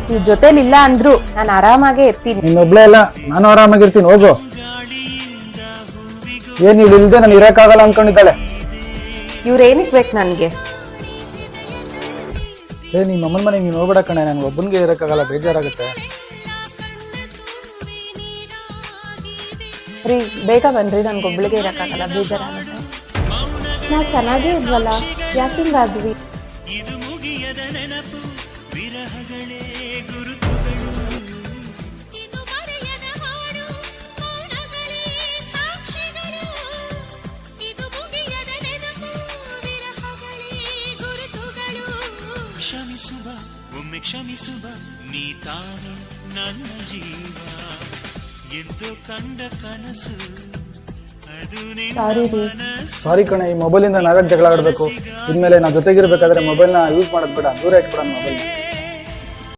ನೀವ್ ಜೊತೆಲಿಲ್ಲ ಅಂದ್ರು ನಾನು ಆರಾಮಾಗೆ ಇರ್ತೀನಿ. ನೀನೊಬ್ಳೇ ಇಲ್ಲ, ನಾನು ಆರಾಮಾಗಿರ್ತೀನಿ, ಹೋಗು. ಏನ್ ಇವ್ ಇಲ್ದೆ ನಾನು ಇರಕ್ಕಾಗಲ್ಲ ಅನ್ಕೊಂಡಿದ್ದಾಳೆ. ಇವ್ರೇನಿಕ್ ಬೇಕು ನನ್ಗೆ? ನಿಮ್ಮ ಅಮ್ಮನ ಮನೆಗೆ ನೀನು ಹೋಗ್ಬೇಡ ಕಣೆ, ನನ್ಗೆ ಒಬ್ಬನಿಗೆ ಇರಕ್ಕಾಗಲ್ಲ, ಬೇಜಾರಾಗುತ್ತೆ. ರೀ ಬೇಗ ಬನ್ರಿ, ನನ್ಗೊಬ್ಳಿಗೆ ಇರಕ್ಕಾಗಲ್ಲ, ಬೇಜಾರಾಗುತ್ತೆ. ನಾವ್ ಚೆನ್ನಾಗೇ ಇದ್ವಲ್ಲ, ಯಾಕೆ ಹಿಂಗಾದ್ವಿ? ಕ್ಷಮಿಸುವ ನೀ ತಾನೆ ನನ್ನ ಜೀವ ಎಂದು ಕಂಡ ಕನಸು ಅದು ಸಾರಿ ಕಣೆ, ಈ ಮೊಬೈಲಿಂದ ನಾವ್ಯಾಕೆ ಜಗಳ ಆಡ್ಬೇಕು? ಇನ್ಮೇಲೆ ನಾವು ಜೊತೆಗಿರ್ಬೇಕಾದ್ರೆ ಮೊಬೈಲ್ನ ಯೂಸ್ ಮಾಡೋದು ಬೇಡ, ದೂರ ಇಟ್ಬಿಡೋಣ ಮೊಬೈಲ್.